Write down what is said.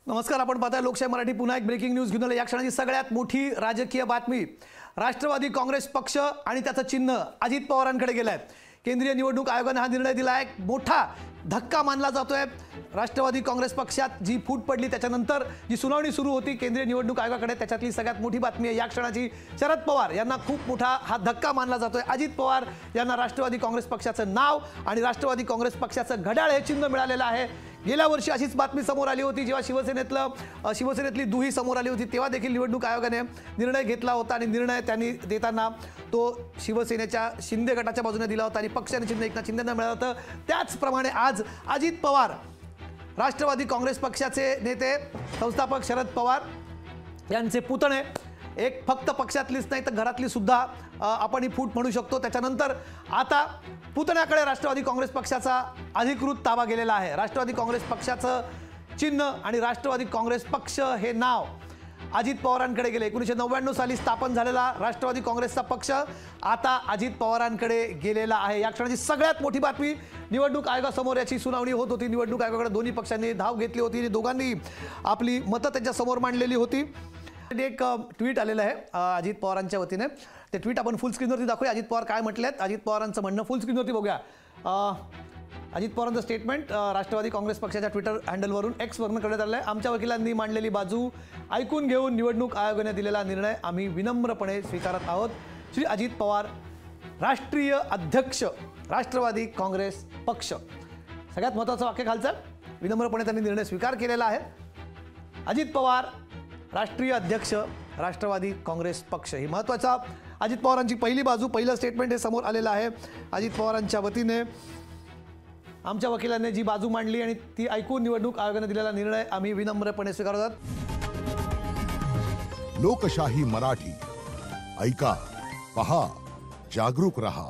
नमस्कार, आपण पाहताय लोकशाही मराठी. पुन्हा एक ब्रेकिंग न्यूज घेऊन आलो. या क्षणाची सगळ्यात मोठी राजकीय बातमी. राष्ट्रवादी काँग्रेस पक्ष आणि त्याचं चिन्ह अजित पवारांकडे गेलंय. केंद्रीय निवडणूक आयोगाने हा निर्णय दिला आहे. मोठा धक्का मानला जातोय. राष्ट्रवादी काँग्रेस पक्षात जी फूट पडली त्याच्यानंतर जी सुनावणी सुरू होती केंद्रीय निवडणूक आयोगाकडे, त्याच्यातली सगळ्यात मोठी बातमी आहे या क्षणाची. शरद पवार यांना खूप मोठा हा धक्का मानला जातोय. अजित पवार यांना राष्ट्रवादी काँग्रेस पक्षाचं नाव आणि राष्ट्रवादी काँग्रेस पक्षाचं घड्याळ हे चिन्ह मिळालेलं आहे. गेल्या वर्षी अशीच बातमी समोर आली होती जेव्हा शिवसेनेतली दुही समोर आली होती, तेव्हा देखील निवडणूक आयोगाने निर्णय घेतला होता आणि निर्णय त्यांनी देताना तो शिवसेनेच्या शिंदे गटाच्या बाजूने दिला होता आणि पक्षाने चिन्ह एकनाथ शिंदेंना मिळालं होतं. त्याचप्रमाणे आज अजित पवार, राष्ट्रवादी काँग्रेस पक्षाचे नेते संस्थापक शरद पवार यांचे पुतणे, एक फक्त पक्षातलीच नाही तर घरातली सुद्धा आपण ही फूट म्हणू शकतो. त्याच्यानंतर आता पुतण्याकडे राष्ट्रवादी काँग्रेस पक्षाचा अधिकृत ताबा गेलेला आहे. राष्ट्रवादी काँग्रेस पक्षाचं चिन्ह आणि राष्ट्रवादी काँग्रेस पक्ष हे नाव अजित पवारांकडे गेले. 1999 साली स्थापन झालेला राष्ट्रवादी काँग्रेसचा पक्ष आता अजित पवारांकडे गेलेला आहे. या क्षणाची सगळ्यात मोठी बातमी. निवडणूक आयोगासमोर याची सुनावणी होत होती. निवडणूक आयोगाकडे दोन्ही पक्षांनी धाव घेतली होती आणि दोघांनी आपली मतं त्यांच्यासमोर मांडलेली होती. एक ट्विट आलेलं आहे अजित पवारांच्या वतीने. ते ट्विट आपण फुल स्क्रीनवरती दाखवूया. अजित पवार काय म्हटले आहेत, अजित पवारांचं म्हणणं फुल स्क्रीनवरती बघूया. अजित पवारांचं स्टेटमेंट राष्ट्रवादी काँग्रेस पक्षाच्या ट्विटर हँडलवरून एक्सवरून करण्यात आलं आहे. आमच्या वकिलांनी मांडलेली बाजू ऐकून घेऊन निवडणूक आयोगाने दिलेला निर्णय आम्ही विनम्रपणे स्वीकारत आहोत. श्री अजित पवार, राष्ट्रीय अध्यक्ष, राष्ट्रवादी काँग्रेस पक्ष. सगळ्यात महत्त्वाचं वाक्य खालचं, विनम्रपणे त्यांनी निर्णय स्वीकार केलेला आहे. अजित पवार, राष्ट्रीय अध्यक्ष, राष्ट्रवादी काँग्रेस पक्ष. ही महत्त्वाचा अजित पवारांची पहिली बाजू, पहिलं स्टेटमेंट हे समोर आलेलं आहे. अजित पवारांच्या वतीने आमच्या वकिलांनी जी बाजू मांडली आणि ती ऐकून निवडणूक आयोगाने दिलेला निर्णय आम्ही विनम्रपणे स्वीकारतात. लोकशाही मराठी, ऐका, पहा, जागरूक रहा.